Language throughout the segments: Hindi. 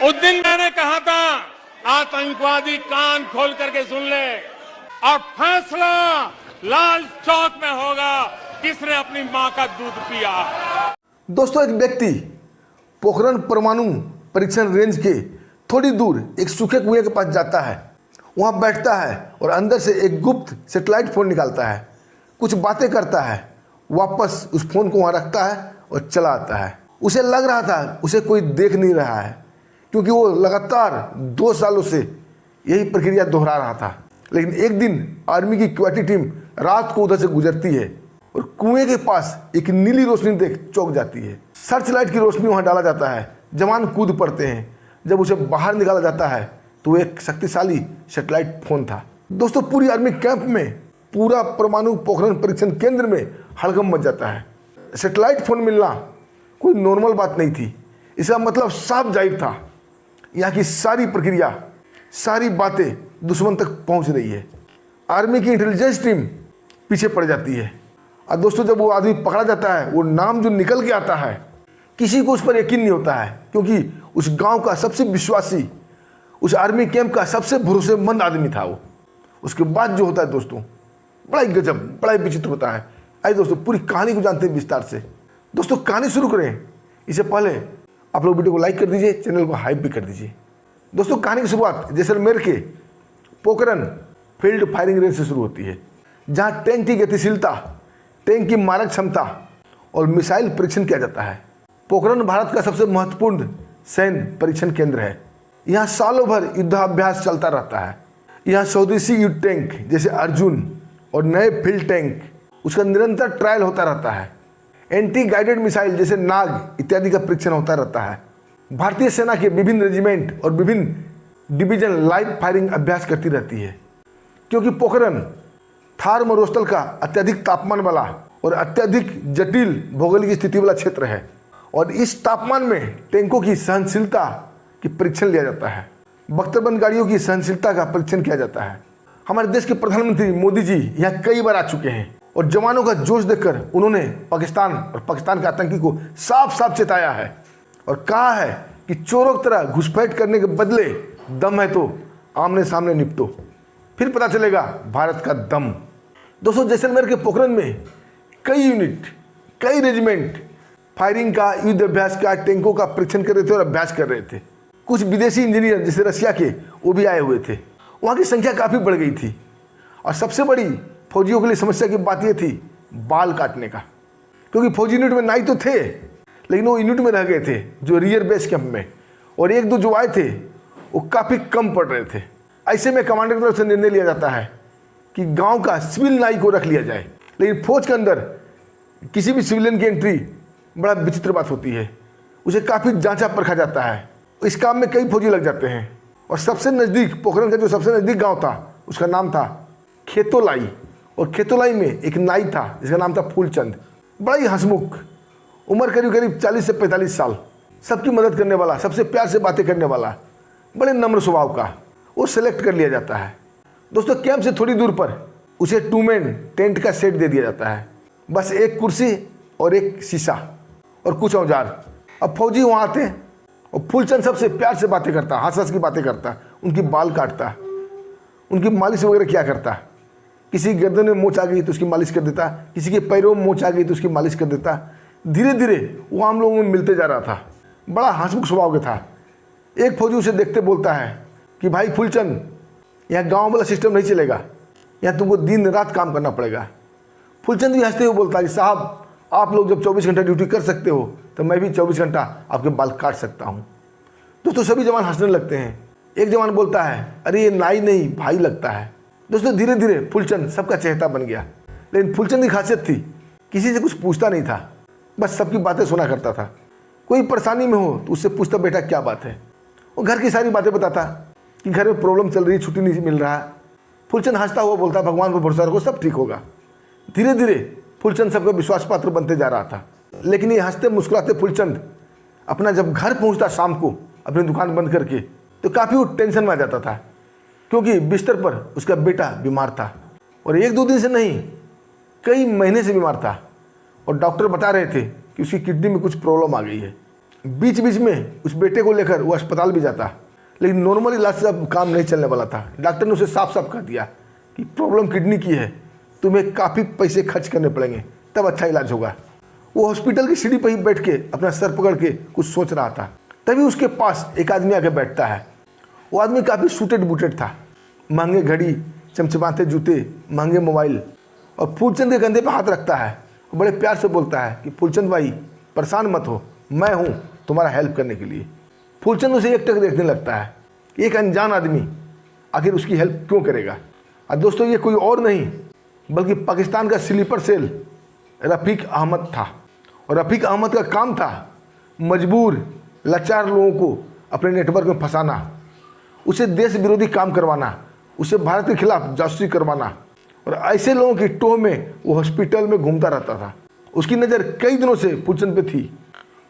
उस दिन मैंने कहा था आतंकवादी कान खोल करके सुन ले और फैसला लाल चौक में होगा किसने अपनी मां का दूध पिया। दोस्तों, एक व्यक्ति पोखरण परमाणु परीक्षण रेंज के थोड़ी दूर एक सूखे कुएं के पास जाता है। वहां बैठता है और अंदर से एक गुप्त सैटेलाइट फोन निकालता है, कुछ बातें करता है, वापस उस फोन को वहां रखता है और चला आता है। उसे लग रहा था उसे कोई देख नहीं रहा है, क्योंकि वो लगातार 2 सालों से यही प्रक्रिया दोहरा रहा था। लेकिन एक दिन आर्मी की क्वालिटी टीम रात को उधर से गुजरती है और कुएं के पास एक नीली रोशनी देख चौंक जाती है। सर्च लाइट की रोशनी वहां डाला जाता है, जवान कूद पड़ते हैं। जब उसे बाहर निकाला जाता है तो वो एक शक्तिशाली सैटेलाइट फोन था। दोस्तों, पूरी आर्मी कैंप में, पूरा परमाणु पोखरण परीक्षण केंद्र में हड़कंप मच जाता है। सैटेलाइट फोन मिलना कोई नॉर्मल बात नहीं थी। इसका मतलब साफ जाहिर था, यहाँ की सारी प्रक्रिया, सारी बातें दुश्मन तक पहुँच रही है। आर्मी की इंटेलिजेंस टीम पीछे पड़ जाती है। और दोस्तों, जब वो आदमी पकड़ा जाता है, वो नाम जो निकल के आता है, किसी को उस पर यकीन नहीं होता है, क्योंकि उस गांव का सबसे विश्वासी, उस आर्मी कैंप का सबसे भरोसेमंद आदमी था वो। उसके बाद जो होता है दोस्तों, बड़ा ही गजब, बड़ा ही विचित्र होता है। आइए दोस्तों, पूरी कहानी को जानते हैं विस्तार से। दोस्तों, कहानी शुरू करें इससे पहले आप लोग वीडियो को लाइक कर दीजिए, चैनल को हाइप भी कर दीजिए। दोस्तों, कहानी की शुरुआत जैसलमेर के पोखरण फील्ड फायरिंग रेंज से शुरू होती है, जहाँ टैंक की गतिशीलता, टैंक की मारक क्षमता और मिसाइल परीक्षण किया जाता है। पोखरण भारत का सबसे महत्वपूर्ण सैन्य परीक्षण केंद्र है। यहाँ सालों भर युद्धाभ्यास चलता रहता है। यहाँ स्वदेशी युद्ध टैंक जैसे अर्जुन और नए फील्ड टैंक, उसका निरंतर ट्रायल होता रहता है। एंटी गाइडेड मिसाइल जैसे नाग इत्यादि का परीक्षण होता रहता है। भारतीय सेना के विभिन्न रेजिमेंट और विभिन्न डिवीजन लाइव फायरिंग अभ्यास करती रहती है, क्योंकि पोखरण थार मरुस्थल का अत्यधिक तापमान वाला और अत्यधिक जटिल भौगोलिक स्थिति वाला क्षेत्र है। और इस तापमान में टैंकों की सहनशीलता की परीक्षण लिया जाता है। बख्तरबंद गाड़ियों की सहनशीलता का परीक्षण किया जाता है। हमारे देश के प्रधानमंत्री मोदी जी यहाँ कई बार आ चुके हैं और जवानों का जोश देखकर उन्होंने पाकिस्तान और पाकिस्तान के आतंकी को साफ साफ चेताया है और कहा है कि चोरों की तरह घुसपैठ करने के बदले दम है तो आमने सामने निपटो, फिर पता चलेगा भारत का दम। दोस्तों, जैसलमेर के पोखरण में कई यूनिट, कई रेजिमेंट फायरिंग का, युद्ध अभ्यास का, टैंकों का परीक्षण कर रहे थे और अभ्यास कर रहे थे। कुछ विदेशी इंजीनियर जैसे रशिया के, वो भी आए हुए थे। वहाँ की संख्या काफ़ी बढ़ गई थी और सबसे बड़ी फौजियों के लिए समस्या की बात यह थी बाल काटने का, क्योंकि फौजी यूनिट में नाई तो थे, लेकिन वो यूनिट में रह गए थे जो रियर बेस कैंप में, और 1-2 जो आए थे वो काफ़ी कम पड़ रहे थे। ऐसे में कमांडर की तरफ से निर्णय लिया जाता है कि गांव का सिविल नाई को रख लिया जाए। लेकिन फौज के अंदर किसी भी सिविलियन की एंट्री बड़ा विचित्र बात होती है, उसे काफ़ी जांचा परखा जाता है। इस काम में कई फौजी लग जाते हैं और सबसे नज़दीक, पोखरण का जो सबसे नज़दीक गाँव था उसका नाम था खेतोलाई, और खेतोलाई में एक नाई था जिसका नाम था फूलचंद। बड़ा ही हंसमुख, उम्र करीब करीब 40 से 45 साल, सबकी मदद करने वाला, सबसे प्यार से बातें करने वाला, बड़े नम्र स्वभाव का, वो सेलेक्ट कर लिया जाता है। दोस्तों, कैंप से थोड़ी दूर पर उसे 2 मैन टेंट का सेट दे दिया जाता है, बस एक कुर्सी और एक शीशा और कुछ औजार। अब फौजी वहाँ आते हैं और फूलचंद सबसे प्यार से बातें करता, हंस हंस की बातें करता, उनकी बाल काटता, उनकी मालिश वगैरह क्या करता। किसी गर्दन में मोच आ गई तो उसकी मालिश कर देता, किसी के पैरों में मोच आ गई तो उसकी मालिश कर देता। धीरे धीरे वो आम लोगों में मिलते जा रहा था, बड़ा हंसमुख स्वभाव का था। एक फौजी उसे देखते बोलता है कि भाई फूलचंद, यहाँ गाँव वाला सिस्टम नहीं चलेगा, यहाँ तुमको दिन रात काम करना पड़ेगा। फूलचंद भी हंसते हुए बोलता है कि साहब, आप लोग जब 24 घंटा ड्यूटी कर सकते हो तो मैं भी 24 घंटा आपके बाल काट सकता हूँ। दोस्तों, सभी जवान हंसने लगते हैं। एक जवान बोलता है, अरे ये नाई नहीं भाई लगता है। दोस्तों, धीरे धीरे फूलचंद सबका चहेता बन गया। लेकिन फूलचंद की खासियत थी, किसी से कुछ पूछता नहीं था, बस सबकी बातें सुना करता था। कोई परेशानी में हो तो उससे पूछता, बेटा क्या बात है। वो घर की सारी बातें बताता कि घर में प्रॉब्लम चल रही है, छुट्टी नहीं मिल रहा। फूलचंद हंसता हुआ बोलता, भगवान पर भरोसा रखो, सब ठीक होगा। धीरे धीरे फूलचंद सबका विश्वास पात्र बनते जा रहा था। लेकिन ये हंसते मुस्कुराते फूलचंद अपना जब घर पहुंचता शाम को अपनी दुकान बंद करके, तो काफ़ी वो टेंशन में आ जाता था, क्योंकि बिस्तर पर उसका बेटा बीमार था और 1-2 दिन से नहीं, कई महीने से बीमार था। और डॉक्टर बता रहे थे कि उसकी किडनी में कुछ प्रॉब्लम आ गई है। बीच बीच में उस बेटे को लेकर वो अस्पताल भी जाता, लेकिन नॉर्मल इलाज से अब काम नहीं चलने वाला था। डॉक्टर ने उसे साफ साफ कह दिया कि प्रॉब्लम किडनी की है, तुम्हें काफ़ी पैसे खर्च करने पड़ेंगे तब अच्छा इलाज होगा। वो हॉस्पिटल की सीढ़ी पर ही बैठ के अपना सर पकड़ के कुछ सोच रहा था, तभी उसके पास एक आदमी आके बैठता है। वो आदमी काफ़ी सूटेड बूटेड था, महंगे घड़ी, चमचमाते जूते, महंगे मोबाइल, और फूलचंद के कंधे पर हाथ रखता है और बड़े प्यार से बोलता है कि फूलचंद भाई परेशान मत हो, मैं हूँ तुम्हारा हेल्प करने के लिए। फूलचंद उसे एकटक देखने लगता है कि एक अनजान आदमी आखिर उसकी हेल्प क्यों करेगा। और दोस्तों ये कोई और नहीं बल्कि पाकिस्तान का स्लीपर सेल रफ़ीक अहमद था। और रफ़ीक अहमद का काम था मजबूर लाचार लोगों को अपने नेटवर्क में फंसाना, उसे देश विरोधी काम करवाना, उसे भारत के खिलाफ जासूसी करवाना। और ऐसे लोगों की टोह में वो हॉस्पिटल में घूमता रहता था। उसकी नज़र कई दिनों से फूलचंद पे थी।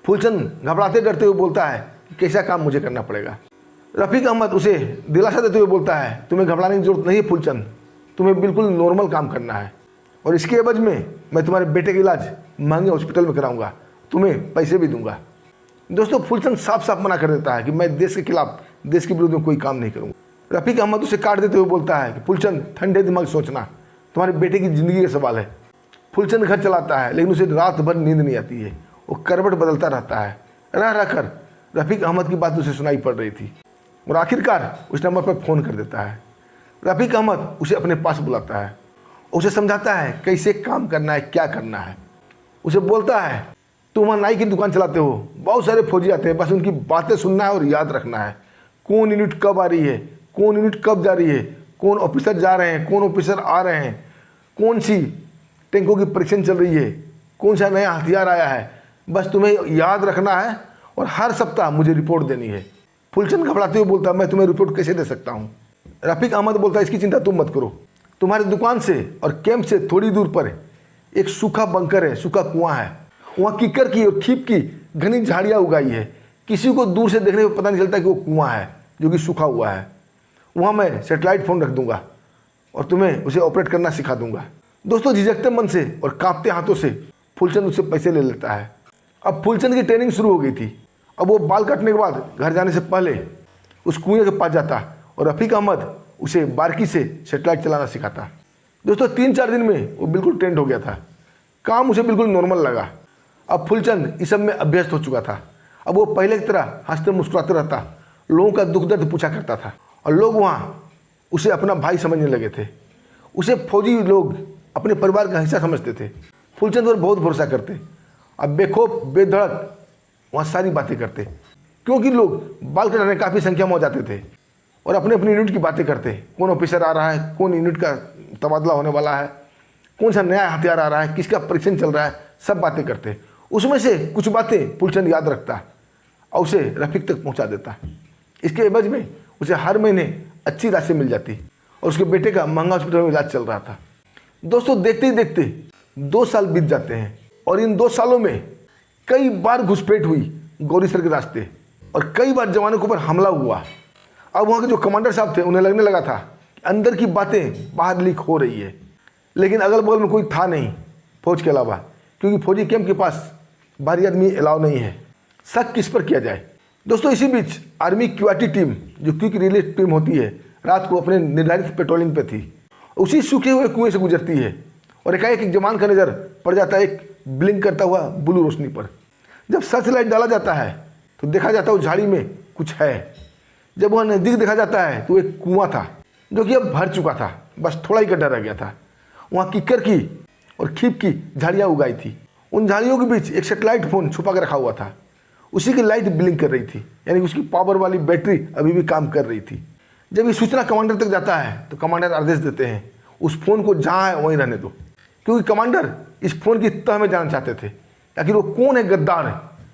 फूलचंद घबराते डरते हुए बोलता है कि कैसा काम मुझे करना पड़ेगा। रफ़ीक अहमद उसे दिलासा देते हुए बोलता है तुम्हें घबराने की जरूरत नहीं है फूलचंद, तुम्हें बिल्कुल नॉर्मल काम करना है और इसके एवज में मैं तुम्हारे बेटे का इलाज महंगे हॉस्पिटल में कराऊंगा, तुम्हें पैसे भी दूंगा। दोस्तों फूलचंद साफ साफ मना कर देता है कि मैं देश के खिलाफ, देश के विरुद्ध में कोई काम नहीं करूँगा। रफ़ीक अहमद उसे काट देते हुए बोलता है कि फूलचंद ठंडे दिमाग सोचना, तुम्हारे बेटे की ज़िंदगी का सवाल है। फूलचंद घर चलाता है लेकिन उसे रात भर नींद नहीं आती है, वो करवट बदलता रहता है। रह रह कर रफ़ीक अहमद की बात उसे सुनाई पड़ रही थी और आखिरकार उस नंबर पर फ़ोन कर देता है। रफ़ीक अहमद उसे अपने पास बुलाता है, उसे समझाता है कैसे काम करना है, क्या करना है। उसे बोलता है तुम वहाँ नाई की दुकान चलाते हो, बहुत सारे फौजी आते हैं, बस उनकी बातें सुनना है और याद रखना है कौन यूनिट कब आ रही है, कौन यूनिट कब जा रही है, कौन ऑफिसर जा रहे हैं, कौन ऑफिसर आ रहे हैं, कौन सी टैंकों की परीक्षण चल रही है, कौन सा नया हथियार आया है, बस तुम्हें याद रखना है और हर सप्ताह मुझे रिपोर्ट देनी है। फूलचंद घबराते हुए बोलता मैं तुम्हें रिपोर्ट कैसे दे सकता हूँ। रफ़ीक अहमद बोलता इसकी चिंता तुम मत करो, तुम्हारी दुकान से और कैंप से थोड़ी दूर पर एक सूखा बंकर है, सूखा कुआं है, वहाँ कीकर की और खीप की घनी झाड़ियाँ उगाई है, किसी को दूर से देखने पर पता नहीं चलता कि वो कुआं है जो कि सूखा हुआ है। वहाँ मैं सेटेलाइट फ़ोन रख दूंगा और तुम्हें उसे ऑपरेट करना सिखा दूंगा। दोस्तों झिझकते मन से और कांपते हाथों से फूलचंद उससे पैसे ले लेता है। अब फूलचंद की ट्रेनिंग शुरू हो गई थी। अब वो बाल काटने के बाद घर जाने से पहले उस कुएं के पास जाता और रफ़ीक अहमद उसे बारीकी से सेटेलाइट चलाना सिखाता। दोस्तों 3-4 दिन में वो बिल्कुल ट्रेंड हो गया था, काम उसे बिल्कुल नॉर्मल लगा। अब फूलचंद इस सब में अभ्यस्त हो चुका था। अब वो पहले की तरह हंसते मुस्कुराते रहता, लोगों का दुख दर्द पूछा करता था और लोग वहाँ उसे अपना भाई समझने लगे थे। उसे फौजी लोग अपने परिवार का हिस्सा समझते थे। फूलचंद पर बहुत भरोसा करते। अब बेखौफ बेधड़क वहाँ सारी बातें करते, क्योंकि लोग बाल कटाने काफ़ी संख्या में हो जाते थे और अपने अपनी यूनिट की बातें करते, कौन ऑफिसर आ रहा है, कौन यूनिट का तबादला होने वाला है, कौन सा नया हथियार आ रहा है, किसका परीक्षण चल रहा है, सब बातें करते। उसमें से कुछ बातें फूलचंद याद रखता और उसे रफ़ीक तक पहुँचा देता। इसके एवज में उसे हर महीने अच्छी राशि मिल जाती और उसके बेटे का महंगा हॉस्पिटल में इलाज चल रहा था। दोस्तों देखते ही देखते 2 साल बीत जाते हैं और इन 2 सालों में कई बार घुसपैठ हुई गौरी सर के रास्ते और कई बार जवानों के ऊपर हमला हुआ। अब वहाँ के जो कमांडर साहब थे उन्हें लगने लगा था कि अंदर की बातें बाहर लीक हो रही है, लेकिन अगल बगल में कोई था नहीं फौज के अलावा, क्योंकि फौजी कैंप के पास बाहरी आदमी अलाउ नहीं है। शक किस पर किया जाए। दोस्तों इसी बीच आर्मी क्यूआरटी टीम, जो क्विक रिलीफ टीम होती है, रात को अपने निर्धारित पेट्रोलिंग पे थी। उसी सूखे हुए कुएं से गुजरती है और एकाएक एक जवान का नज़र पड़ जाता है एक ब्लिंक करता हुआ ब्लू रोशनी पर। जब सर्च लाइट डाला जाता है तो देखा जाता है उस झाड़ी में कुछ है। जब वह नज़दीक देखा जाता है तो एक कुआं था जो कि अब भर चुका था, बस थोड़ा ही गड्ढा रह गया था। वहाँ कीकर की और खीप की झाड़ियाँ उगाई थी। उन झाड़ियों के बीच एक सेटेलाइट फ़ोन छुपा कर रखा हुआ था, उसी की लाइट ब्लिंक कर रही थी, यानी उसकी पावर वाली बैटरी अभी भी काम कर रही थी। जब ये सूचना कमांडर तक जाता है तो कमांडर आदेश देते हैं उस फ़ोन को जहाँ है वहीं रहने दो, क्योंकि कमांडर इस फ़ोन की तह में जाना चाहते थे आखिर वो कौन है गद्दार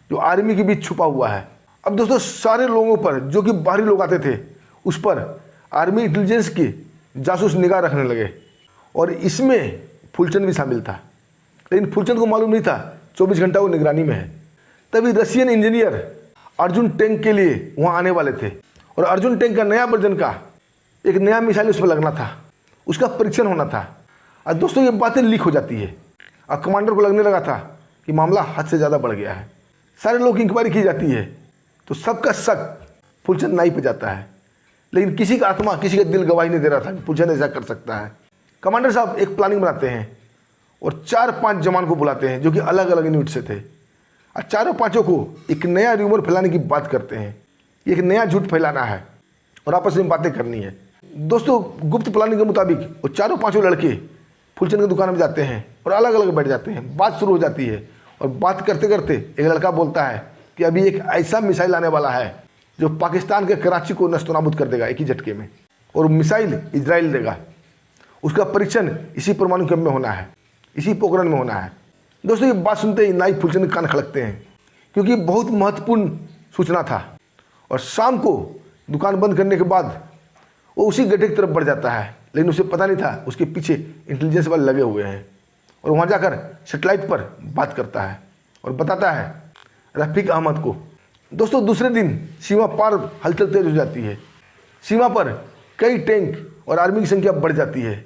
जो आर्मी के बीच छुपा हुआ है। अब दोस्तों सारे लोगों पर जो कि बाहरी लोग आते थे उस पर आर्मी इंटेलिजेंस की जासूस निगाह रखने लगे और इसमें फूलचंद भी शामिल था। लेकिन फूलचंद को मालूम नहीं था 24 घंटा वो निगरानी में है। तभी रशियन इंजीनियर अर्जुन टैंक के लिए वहाँ आने वाले थे और अर्जुन टैंक का नया वर्जन का एक नया मिसाइल उस पर लगना था, उसका परीक्षण होना था। और दोस्तों ये बातें लीक हो जाती है और कमांडर को लगने लगा था कि मामला हद से ज़्यादा बढ़ गया है। सारे लोग की इंक्वायरी की जाती है तो सबका शक फूलचंद नाई पे जाता है, लेकिन किसी का आत्मा, किसी का दिल गवाही नहीं दे रहा था कि फूलचंद ऐसा कर सकता है। कमांडर साहब एक प्लानिंग बनाते हैं और 4-5 जवान को बुलाते हैं जो कि अलग अलग यूनिट से थे, और चारों पांचों को एक नया र्यूमर फैलाने की बात करते हैं। एक नया झूठ फैलाना है और आपस में बातें करनी है। दोस्तों, गुप्त प्लानिंग के मुताबिक वो चारों पांचों लड़के फूलचंद की दुकान में जाते हैं और अलग अलग बैठ जाते हैं। बात शुरू हो जाती है और बात करते करते एक लड़का बोलता है कि अभी एक ऐसा मिसाइल आने वाला है जो पाकिस्तान के कराची को नस्तनाबूद कर देगा एक ही झटके में, और मिसाइल इजराइल देगा। उसका परीक्षण इसी परमाणु कैंप में होना है, इसी पोखरण में होना है। दोस्तों, ये बात सुनते ही नाई फूलचंद के कान खड़कते हैं क्योंकि बहुत महत्वपूर्ण सूचना था। और शाम को दुकान बंद करने के बाद वो उसी गड्ढे की तरफ बढ़ जाता है, लेकिन उसे पता नहीं था उसके पीछे इंटेलिजेंस वाले लगे हुए हैं। और वहाँ जाकर सेटेलाइट पर बात करता है और बताता है रफीक अहमद को। दोस्तों, दूसरे दिन सीमा पार हलचल तेज हो जाती है। सीमा पर कई टैंक और आर्मी की संख्या बढ़ जाती है।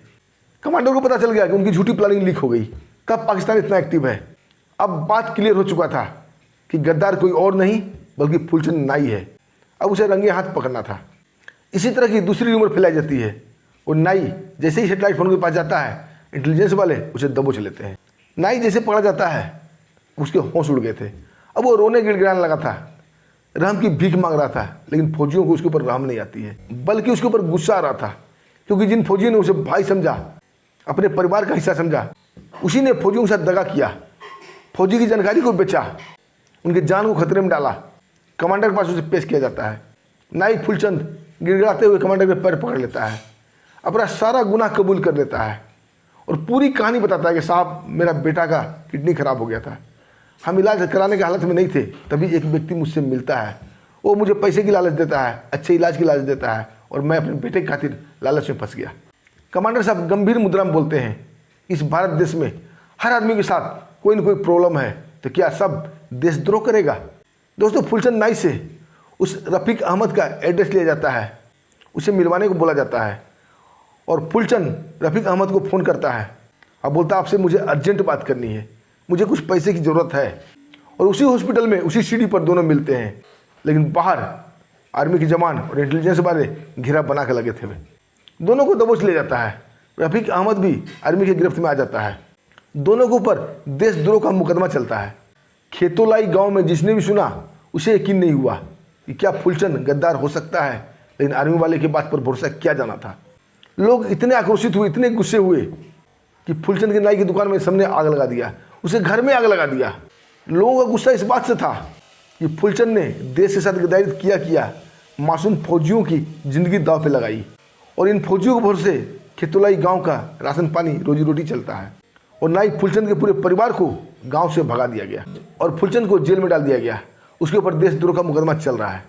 कमांडर को पता चल गया कि उनकी झूठी प्लानिंग लीक हो गई। तब पाकिस्तान इतना एक्टिव है। अब बात क्लियर हो चुका था कि गद्दार कोई और नहीं बल्कि फूलचंद नाई है। अब उसे रंगे हाथ पकड़ना था। इसी तरह की दूसरी र्यूमर फैलाई जाती है और नाई जैसे ही सेटेलाइट फोन के पास जाता है, इंटेलिजेंस वाले उसे दबोच लेते हैं। नाई जैसे पकड़ा जाता है उसके होश उड़ गए थे। अब वो रोने गिड़गिड़ाने लगा था, रहम की भीख मांग रहा था, लेकिन फौजियों को उसके ऊपर रहम नहीं आती है, बल्कि उसके ऊपर गुस्सा आ रहा था क्योंकि जिन फौजियों ने उसे भाई समझा, अपने परिवार का हिस्सा समझा, उसी ने फौजियों के साथ दगा किया, फौजी की जानकारी को बेचा, उनके जान को खतरे में डाला। कमांडर के पास उसे पेश किया जाता है। नाई फूलचंद गिड़गिड़ाते हुए कमांडर के पैर पकड़ लेता है, अपना सारा गुनाह कबूल कर लेता है और पूरी कहानी बताता है कि साहब, मेरा बेटा का किडनी खराब हो गया था, हम इलाज कराने की हालत में नहीं थे, तभी एक व्यक्ति मुझसे मिलता है, वो मुझे पैसे की लालच देता है, अच्छे इलाज की लालच देता है और मैं अपने बेटे की खातिर लालच में फंस गया। कमांडर साहब गंभीर मुद्रा में बोलते हैं, इस भारत देश में हर आदमी के साथ कोई न कोई प्रॉब्लम है, तो क्या सब देशद्रोह करेगा? दोस्तों, फूलचंद नाई से उस रफीक अहमद का एड्रेस लिया जाता है, उसे मिलवाने को बोला जाता है और फूलचंद रफीक अहमद को फ़ोन करता है और बोलता है आपसे मुझे अर्जेंट बात करनी है, मुझे कुछ पैसे की ज़रूरत है। और उसी हॉस्पिटल में उसी सीढ़ी पर दोनों मिलते हैं, लेकिन बाहर आर्मी के जवान और इंटेलिजेंस वाले घेरा बना के लगे थे। वे दोनों को दबोच ले जाता है। रफीक अहमद भी आर्मी की गिरफ्त में आ जाता है। दोनों के ऊपर देशद्रोह का मुकदमा चलता है। खेतोलाई गांव में जिसने भी सुना उसे यकीन नहीं हुआ कि क्या फूलचंद गद्दार हो सकता है, लेकिन आर्मी वाले की बात पर भरोसा किया जाना था। लोग इतने आक्रोशित हुए, इतने गुस्से हुए कि फूलचंद के नाई की दुकान में सबने आग लगा दिया, उसे घर में आग लगा दिया। लोगों का गुस्सा इस बात से था कि फूलचंद ने देश के साथ गद्दारी किया मासूम फौजियों की जिंदगी दांव पे लगाई और इन फौजियों के भरोसे खेतोलाई गांव का राशन पानी रोजी रोटी चलता है। और नाई फूलचंद के पूरे परिवार को गांव से भगा दिया गया और फूलचंद को जेल में डाल दिया गया। उसके ऊपर देशद्रोह का मुकदमा चल रहा है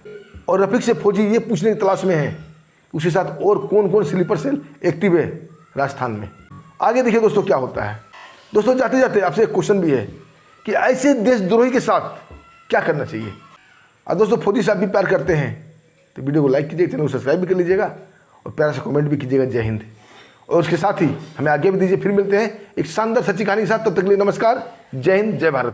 और रफीक से फौजी ये पूछने की तलाश में है उसके साथ और कौन कौन स्लीपर सेल एक्टिव है राजस्थान में। आगे देखिए दोस्तों क्या होता है। दोस्तों, जाते जाते आपसे एक क्वेश्चन भी है कि ऐसे देशद्रोही के साथ क्या करना चाहिए। और दोस्तों, फौजी साहब भी प्यार करते हैं तो वीडियो को लाइक कीजिएगा, चैनल को सब्सक्राइब भी कर लीजिएगा और प्यारा सा कमेंट भी कीजिएगा। जय हिंद। और उसके साथ ही हमें आगे भी दीजिए। फिर मिलते हैं एक शानदार सच्ची कहानी के साथ। तब तक के लिए नमस्कार। जय हिंद, जय भारत।